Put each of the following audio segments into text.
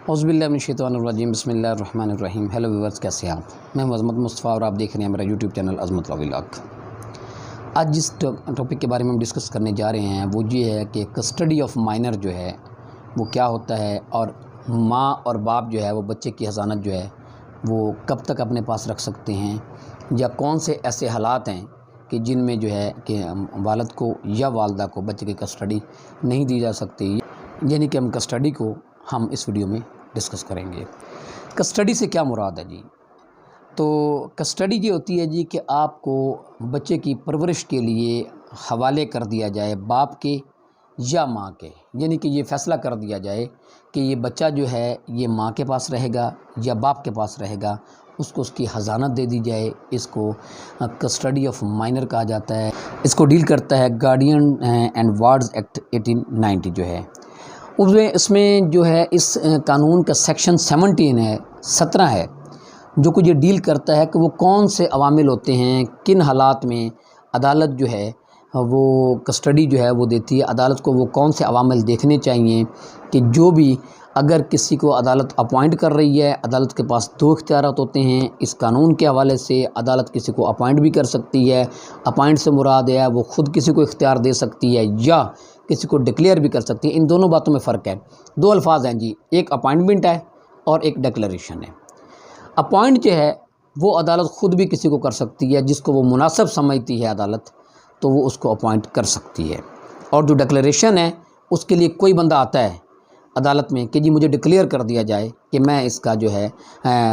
औज़ुबिल्लाहिमिनश्शैतानिर्रजीम बिस्मिल्लाहिर्रहमानिर्रहीम। Hello viewers, कैसे हैं आप? मैं अज़मत मुस्तफ़ा और आप देख रहे हैं मेरा यूट्यूब चैनल अज़मत व्लॉग। आज जिस टॉपिक के बारे में हम डिस्कस करने जा रहे हैं वो ये है कि कस्टडी ऑफ माइनर जो है वो क्या होता है, और माँ और बाप जो है वो बच्चे की हज़ानत जो है वो कब तक अपने पास रख सकते हैं, या कौन से ऐसे हालात हैं कि जिनमें जो है कि वालिद को या वालदा को बच्चे की कस्टडी नहीं दी जा सकती। यानी कि हम कस्टडी को हम इस वीडियो में डिस्कस करेंगे। कस्टडी से क्या मुराद है जी? तो कस्टडी ये होती है जी कि आपको बच्चे की परवरिश के लिए हवाले कर दिया जाए बाप के या माँ के, यानी कि ये फ़ैसला कर दिया जाए कि ये बच्चा जो है ये माँ के पास रहेगा या बाप के पास रहेगा, उसको उसकी हज़ानत दे दी जाए। इसको कस्टडी ऑफ माइनर कहा जाता है। इसको डील करता है गार्डियन एंड वार्ड्स एक्ट 1890 जो है उसमें इसमें जो है इस कानून का सेक्शन 17 है जो कुछ ये डील करता है कि वो कौन से अवामिल होते हैं, किन हालात में अदालत जो है वो कस्टडी जो है वो देती है। अदालत को वो कौन से अवामिल देखने चाहिए कि जो भी अगर किसी को अदालत अपॉइंट कर रही है, अदालत के पास दो इख्तियारात होते हैं। इस कानून के हवाले से अदालत किसी को अपॉइंट भी कर सकती है। अपॉइंट से मुराद है वो ख़ुद किसी को इख्तियार दे सकती है या किसी को डिक्लेयर भी कर सकती है। इन दोनों बातों में फ़र्क है। दो अल्फाज हैं जी, एक अपॉइंटमेंट है और एक डिक्लेरेशन है। अपॉइंट जो है वो अदालत ख़ुद भी किसी को कर सकती है, जिसको वो मुनासिब समझती है अदालत, तो वो उसको अपॉइंट कर सकती है। और जो डिक्लेरेशन है उसके लिए कोई बंदा आता है अदालत में कि जी मुझे डिक्लेयर कर दिया जाए कि मैं इसका जो है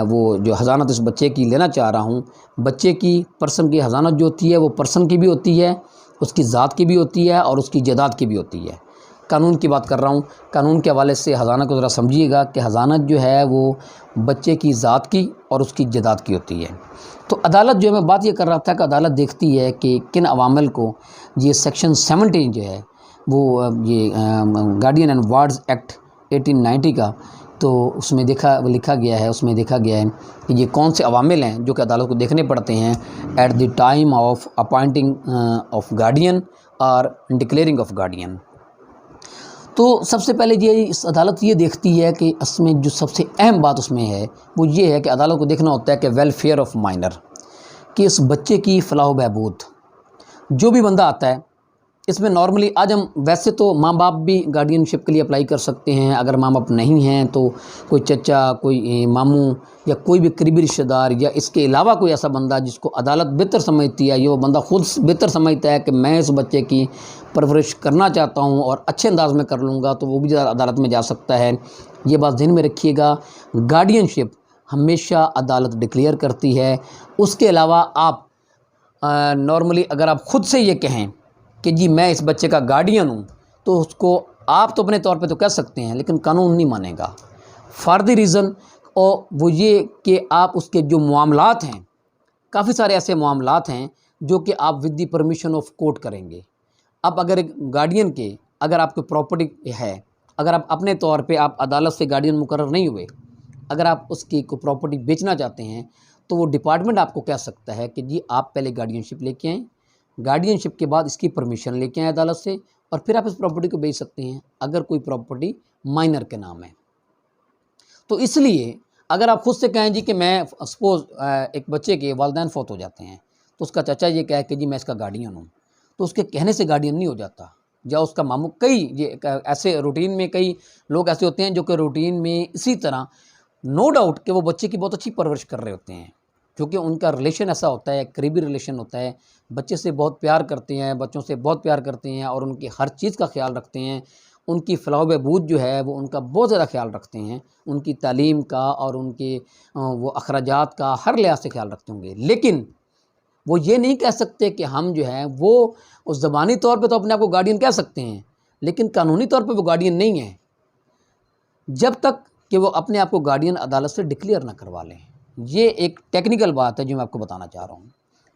वो जो हज़ानत इस बच्चे की लेना चाह रहा हूँ। बच्चे की पर्सन की हज़ानत जो होती है वो पर्सन की भी होती है, उसकी ज़ात की भी होती है और उसकी जायदाद की भी होती है। कानून की बात कर रहा हूँ। कानून के हवाले से हज़ानत को ज़रा समझिएगा कि हज़ानत जो है वो बच्चे की ज़ात की और उसकी जायदाद की होती है। तो अदालत जो है, मैं बात ये कर रहा था कि अदालत देखती है कि किन अवामिल को ये सेक्शन 17 जो है वो ये गार्डियन एंड वार्ड्स एक्ट 1890 का, तो उसमें लिखा गया है कि ये कौन से अवामिल हैं जो कि अदालत को देखने पड़ते हैं at the time of appointing of guardian और डिक्लेयरिंग ऑफ गार्डियन। तो सबसे पहले ये इस अदालत ये देखती है कि इसमें जो सबसे अहम बात उसमें है वो ये है कि अदालत को देखना होता है कि वेलफेयर ऑफ माइनर, कि इस बच्चे की फलाह बहबूद। जो भी बंदा आता है इसमें नॉर्मली आज हम वैसे तो माँ बाप भी गार्डियनशिप के लिए अप्लाई कर सकते हैं। अगर माँ बाप नहीं हैं तो कोई चचा, कोई मामू या कोई भी करीबी रिश्तेदार, या इसके अलावा कोई ऐसा बंदा जिसको अदालत बेहतर समझती है, ये वो बंदा खुद बेहतर समझता है कि मैं इस बच्चे की परवरिश करना चाहता हूँ और अच्छे अंदाज में कर लूँगा, तो वो भी अदालत में जा सकता है। ये बात ध्यान में रखिएगा। गार्डियनशिप हमेशा अदालत डिक्लेयर करती है। उसके अलावा आप नॉर्मली अगर आप ख़ुद से ये कहें कि जी मैं इस बच्चे का गार्डियन हूँ, तो उसको आप तो अपने तौर पे तो कह सकते हैं, लेकिन कानून नहीं मानेगा फॉर द रीज़न, और वो ये कि आप उसके जो मामलात हैं, काफ़ी सारे ऐसे मामलात हैं जो कि आप with the permission of court करेंगे। अब अगर एक गार्डियन के अगर आपकी प्रॉपर्टी है, अगर आप अपने तौर पे आप अदालत से गार्डियन मुकर्रर नहीं हुए, अगर आप उसकी को प्रॉपर्टी बेचना चाहते हैं, तो वो डिपार्टमेंट आपको कह सकता है कि जी आप पहले गार्डियनशिप लेके आएँ, गार्डियनशिप के बाद इसकी परमिशन लेके आए अदालत से, और फिर आप इस प्रॉपर्टी को बेच सकते हैं अगर कोई प्रॉपर्टी माइनर के नाम है। तो इसलिए अगर आप खुद से कहें जी कि मैं सपोज़ एक बच्चे के वालिदैन फौत हो जाते हैं, तो उसका चाचा ये कहे कि जी मैं इसका गार्डियन हूँ, तो उसके कहने से गार्डियन नहीं हो जाता। या उसका मामू, कई ये ऐसे रूटीन में कई लोग ऐसे होते हैं जो कि रूटीन में इसी तरह नो डाउट कि वो बच्चे की बहुत अच्छी परवरिश कर रहे होते हैं, क्योंकि उनका रिलेशन ऐसा होता है, करीबी रिलेशन होता है, बच्चे से बहुत प्यार करते हैं, बच्चों से बहुत प्यार करते हैं और उनकी हर चीज़ का ख्याल रखते हैं। उनकी फलाह बहबूद जो है वो उनका बहुत ज़्यादा ख्याल रखते हैं, उनकी तालीम का और उनके वो अखराजात का हर लिहाज से ख्याल रखते होंगे। लेकिन वो ये नहीं कह सकते कि हम जो है वो उस ज़बानी तौर पे तो अपने आप को गार्डियन कह सकते हैं, लेकिन कानूनी तौर पे वो गार्डियन नहीं है जब तक कि वो अपने आप को गार्डियन अदालत से डिक्लेयर ना करवा लें। ये एक टेक्निकल बात है जो मैं आपको बताना चाह रहा हूँ।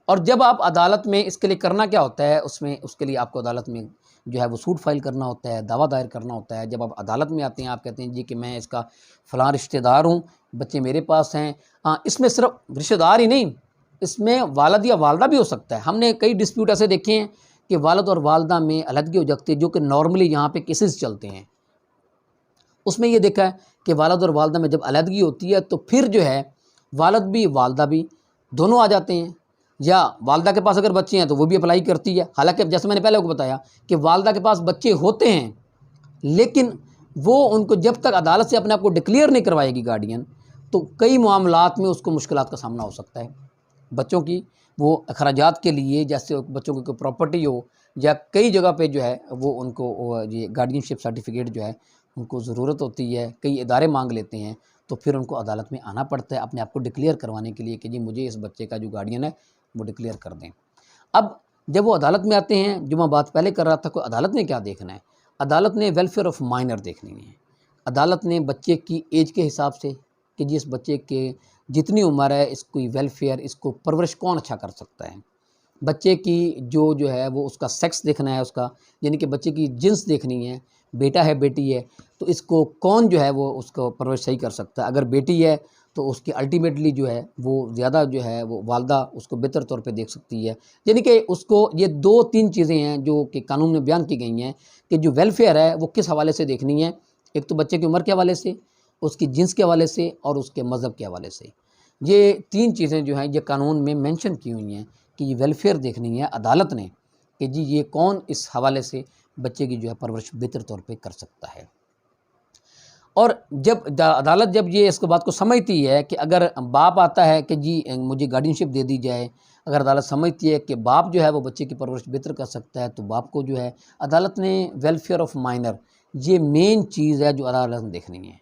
और जब आप अदालत में इसके लिए करना क्या होता है, उसके लिए आपको अदालत में जो है वो सूट फाइल करना होता है, दावा दायर करना होता है। जब आप अदालत में आते हैं, आप कहते हैं जी कि मैं इसका फ़लाँ रिश्तेदार हूँ, बच्चे मेरे पास हैं। हाँ, इसमें सिर्फ रिश्तेदार ही नहीं, इसमें वालिद या वालदा भी हो सकता है। हमने कई डिस्प्यूट ऐसे देखे हैं कि वालिद और वालदा में अलहदगी हो जाती है, जो कि नॉर्मली यहाँ पे केसेस चलते हैं। उसमें ये देखा है कि वालिद और वालदा में जब अलहदगी होती है तो फिर जो है वालिद भी वालदा भी दोनों आ जाते हैं, या वालदा के पास अगर बच्चे हैं तो वो भी अप्लाई करती है। हालांकि जैसे मैंने पहले आपको बताया कि वालदा के पास बच्चे होते हैं, लेकिन वो उनको जब तक अदालत से अपने आप को डिक्लेयर नहीं करवाएगी गार्डियन, तो कई मामलात में उसको मुश्किलात का सामना हो सकता है। बच्चों की वो अखराजात के लिए, जैसे बच्चों की कोई प्रॉपर्टी हो, या कई जगह पे जो है वो उनको ये गार्डियनशिप सर्टिफिकेट जो है उनको ज़रूरत होती है, कई इदारे मांग लेते हैं, तो फिर उनको अदालत में आना पड़ता है अपने आप को डिक्लेयर करवाने के लिए कि जी मुझे इस बच्चे का जो गार्डियन है वो डिक्लेयर कर दें। अब जब वो अदालत में आते हैं, जो मैं बात पहले कर रहा था, कोई अदालत ने क्या देखना है, अदालत ने वेलफेयर ऑफ माइनर देखनी है। अदालत ने बच्चे की एज के हिसाब से कि जिस बच्चे के जितनी उम्र है, इसकी वेलफेयर, इसको परवरिश कौन अच्छा कर सकता है। बच्चे की जो है वो उसका सेक्स देखना है, उसका यानी कि बच्चे की जिन्स देखनी है, बेटा है बेटी है, तो इसको कौन जो है वो उसको परवरिश सही कर सकता है। अगर बेटी है तो उसकी अल्टीमेटली जो है वो ज़्यादा जो है वो वालदा उसको बेहतर तौर पे देख सकती है। यानी कि उसको ये 2-3 चीज़ें हैं जो कि कानून में बयान की गई हैं कि जो वेलफेयर है वो किस हवाले से देखनी है। एक तो बच्चे की उम्र के हवाले से, उसकी जिन्स के हवाले से और उसके मज़हब के हवाले से। ये 3 चीज़ें जो हैं ये कानून में मेंशन की हुई हैं कि ये वेलफेयर देखनी है अदालत ने कि जी ये कौन इस हवाले से बच्चे की जो है परवरिश बेहतर तौर पे कर सकता है। और जब अदालत जब ये इसको बात को समझती है कि अगर बाप आता है कि जी मुझे गार्डियनशिप दे दी जाए, अगर अदालत समझती है कि बाप जो है वो बच्चे की परवरिश बेहतर कर सकता है, तो बाप को जो है अदालत ने वेलफेयर ऑफ माइनर, ये मेन चीज़ है जो अदालत ने देखनी है।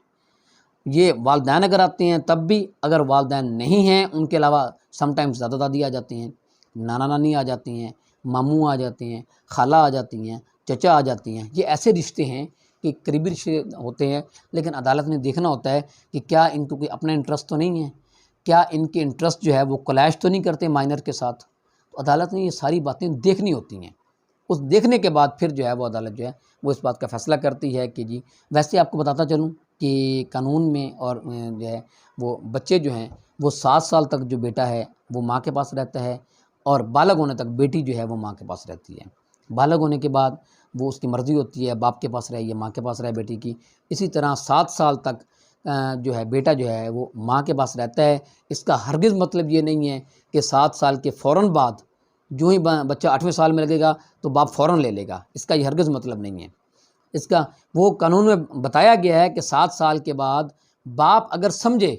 ये वालदैन अगर आते हैं तब भी, अगर वालदैन नहीं हैं उनके अलावा समटाइम्स दादा दादी आ जाते हैं, नाना नानी आ जाती हैं, मामू आ जाते हैं, खाला आ जाती हैं, चचा आ जाती हैं। ये ऐसे रिश्ते हैं कि करीबी रिश्ते होते हैं, लेकिन अदालत ने देखना होता है कि क्या इनको कोई अपना इंटरेस्ट तो नहीं है, क्या इनके इंटरेस्ट जो है वो क्लैश तो नहीं करते माइनर के साथ। तो अदालत ने ये सारी बातें देखनी होती हैं। उस देखने के बाद फिर जो है वो अदालत जो है वो इस बात का फ़ैसला करती है कि जी, वैसे आपको बताता चलूँ कि कानून में और जो है वो बच्चे जो हैं वो 7 साल तक जो बेटा है वो माँ के पास रहता है, और बालग होने तक बेटी जो है वो माँ के पास रहती है। बालग होने के बाद वो उसकी मर्ज़ी होती है बाप के पास रहे या माँ के पास रहे बेटी की। इसी तरह 7 साल तक जो है बेटा जो है वो माँ के पास रहता है। इसका हरगिज़ मतलब ये नहीं है कि 7 साल के फ़ौरन बाद जो ही बच्चा 8वें साल में लगेगा तो बाप फ़ौरन ले लेगा, इसका ये हरगिज़ मतलब नहीं है। इसका वो कानून में बताया गया है कि 7 साल के बाद बाप अगर समझे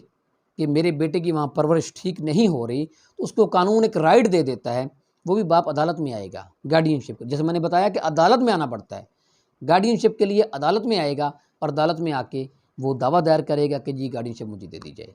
कि मेरे बेटे की वहाँ परवरिश ठीक नहीं हो रही, तो उसको कानून एक राइट दे देता है, वो भी बाप अदालत में आएगा गार्डियनशिप। जैसे मैंने बताया कि अदालत में आना पड़ता है गार्डियनशिप के लिए, अदालत में आएगा और अदालत में आके वो दावा दायर करेगा कि जी गार्डियनशिप मुझे दे दी जाए।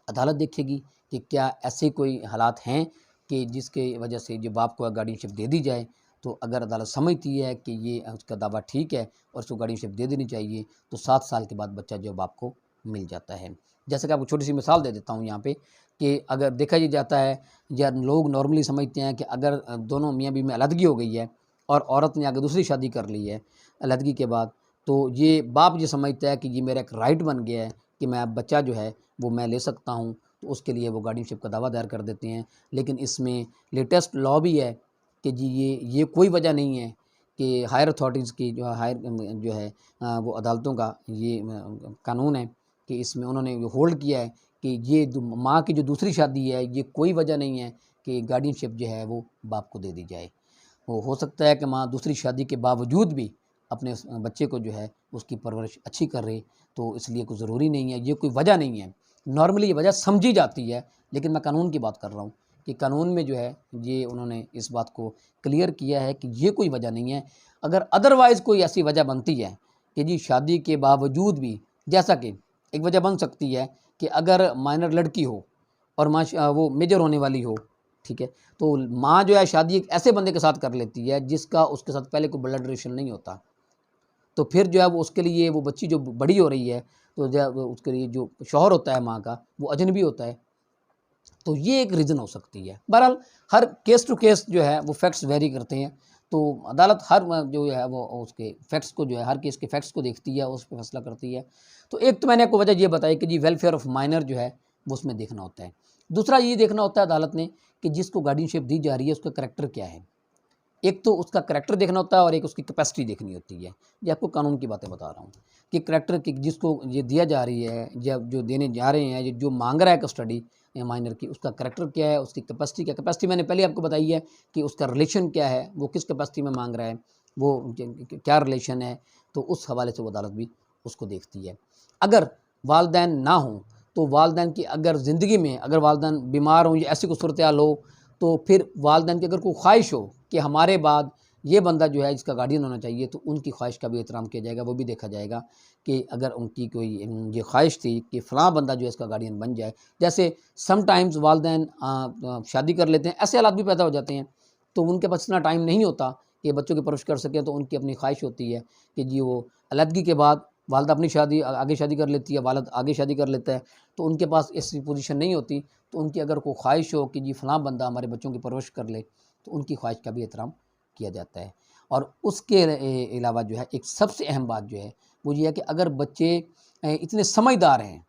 अदालत देखेगी कि क्या ऐसे कोई हालात हैं कि जिसके वजह से जो बाप को गार्डियनशिप दे दी जाए। तो अगर अदालत समझती है कि ये उसका दावा ठीक है और उसको गार्डियनशिप दे देनी चाहिए, तो 7 साल के बाद बच्चा जो बाप को मिल जाता है। जैसे कि आपको छोटी सी मिसाल दे देता हूँ यहाँ पे कि अगर देखा ही जाता है या लोग नॉर्मली समझते हैं कि अगर दोनों मियाँ बीवी में अलहदगी हो गई है और औरत ने आगे दूसरी शादी कर ली है अलहदगी के बाद, तो ये बाप ये समझता है कि ये मेरा एक राइट बन गया है कि मैं बच्चा जो है वो मैं ले सकता हूँ, तो उसके लिए वो गार्डियनशिप का दावा दायर कर देते हैं। लेकिन इसमें लेटेस्ट लॉ भी है कि जी ये कोई वजह नहीं है कि हायर अथॉरिटीज़ की जो हायर जो है वो अदालतों का ये कानून है कि इसमें उन्होंने होल्ड किया है कि ये माँ की जो दूसरी शादी है ये कोई वजह नहीं है कि गार्डियनशिप जो है वो बाप को दे दी जाए। वो हो सकता है कि माँ दूसरी शादी के बावजूद भी अपने बच्चे को जो है उसकी परवरिश अच्छी कर रही, तो इसलिए कोई ज़रूरी नहीं है, ये कोई वजह नहीं है। नॉर्मली ये वजह समझी जाती है, लेकिन मैं कानून की बात कर रहा हूँ कि कानून में जो है ये उन्होंने इस बात को क्लियर किया है कि ये कोई वजह नहीं है। अगर अदरवाइज़ कोई ऐसी वजह बनती है कि जी शादी के बावजूद भी, जैसा कि एक वजह बन सकती है कि अगर माइनर लड़की हो और माँ वो मेजर होने वाली हो, ठीक है, तो माँ जो है शादी एक ऐसे बंदे के साथ कर लेती है जिसका उसके साथ पहले कोई ब्लड रिलेशन नहीं होता, तो फिर जो है वो उसके लिए वो बच्ची जो बड़ी हो रही है तो जो उसके लिए जो शौहर होता है माँ का वो अजनबी होता है, तो ये एक रीज़न हो सकती है। बहरहाल हर केस टू केस जो है वो फैक्ट्स वेरी करते हैं, तो अदालत हर जो है वो उसके फैक्ट्स को जो है हर केस के फैक्ट्स को देखती है, उस पर फैसला करती है। तो एक तो मैंने आपको वजह ये बताई कि जी वेलफेयर ऑफ माइनर जो है वो उसमें देखना होता है। दूसरा ये देखना होता है अदालत ने कि जिसको गार्डियनशिप दी जा रही है उसका करैक्टर क्या है। एक तो उसका करैक्टर देखना होता है और एक उसकी कैपेसिटी देखनी होती है। ये आपको कानून की बातें बता रहा हूँ कि करैक्टर की जिसको ये दिया जा रही है, जब जो देने जा रहे हैं, जो मांग रहा है कस्टडी माइनर की, उसका करैक्टर क्या है, उसकी कैपेसिटी क्या, कैपेसिटी मैंने पहले आपको बताई है कि उसका रिलेशन क्या है, वो किस कैपेसिटी में मांग रहा है, वो क्या रिलेशन है, तो उस हवाले से वो अदालत भी उसको देखती है। अगर वालदैन ना हों तो वालदैन की अगर ज़िंदगी में अगर वालदैन बीमार हों या ऐसी कोई सूरत हाल हो, तो फिर वालदैन की अगर कोई ख्वाहिश हो कि हमारे बाद ये बंदा जो है जिसका गार्डियन होना चाहिए, तो उनकी ख्वाहिश का भी एहतराम किया जाएगा। वो भी देखा जाएगा कि अगर उनकी कोई ये ख्वाहिश थी कि फ़लाँ बंदा जो है इसका गार्डियन बन जाए, जैसे समटाइम्स वालदैन शादी कर लेते हैं, ऐसे हालात भी पैदा हो जाते हैं, तो उनके पास इतना टाइम नहीं होता कि बच्चों की परवरिश कर सकें, तो उनकी अपनी ख्वाहिश होती है कि जी वो अलहदगी के बाद वालदा अपनी शादी आगे शादी कर लेती है, वालिद आगे शादी कर लेता है, तो उनके पास ऐसी पोजीशन नहीं होती, तो उनकी अगर कोई ख्वाहिश हो कि जी फ़लाँ बंदा हमारे बच्चों की परवरिश कर ले, तो उनकी ख्वाहिश का भी एहतराम किया जाता है। और उसके अलावा जो है एक सबसे अहम बात जो है वो ये है कि अगर बच्चे इतने समझदार हैं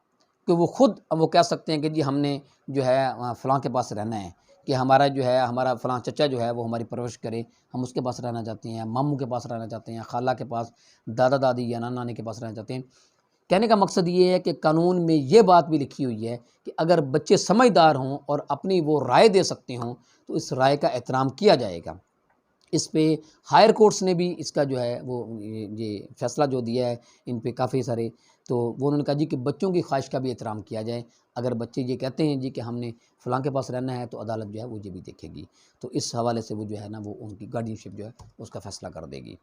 कि वो खुद वो कह सकते हैं कि जी हमने जो है फ़लाँ के पास रहना है, कि हमारा जो है हमारा फ़लाँ चचा जो है वो हमारी परवरिश करे, हम उसके पास रहना चाहते हैं, मामू के पास रहना चाहते हैं, खाला के पास, दादा दादी या नाना नानी के पास रहना चाहते हैं। कहने का मकसद ये है कि कानून में ये बात भी लिखी हुई है कि अगर बच्चे समझदार हों और अपनी वो राय दे सकते हों, तो इस राय का एहतराम किया जाएगा। इस पे हायर कोर्ट्स ने भी इसका जो है वो ये फ़ैसला जो दिया है इन पे काफ़ी सारे, तो वो उन्होंने कहा जी कि बच्चों की ख्वाहिश का भी एहतराम किया जाए। अगर बच्चे ये कहते हैं जी कि हमने फ़लाँ के पास रहना है, तो अदालत जो है वो ये भी देखेगी। तो इस हवाले से वो जो है ना वो उनकी गार्डियनशिप जो है उसका फ़ैसला कर देगी।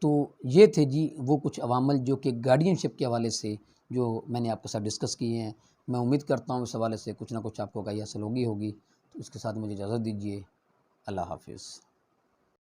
तो ये थे जी वो कुछ अवामल जो कि गार्डियनशिप के हवाले से जो मैंने आपके साथ डिस्कस किए हैं। मैं उम्मीद करता हूँ इस हवाले से कुछ ना कुछ आपको आगाही हासिल होगी। तो इसके साथ मुझे इजाज़त दीजिए। अल्लाह हाफ़िज़।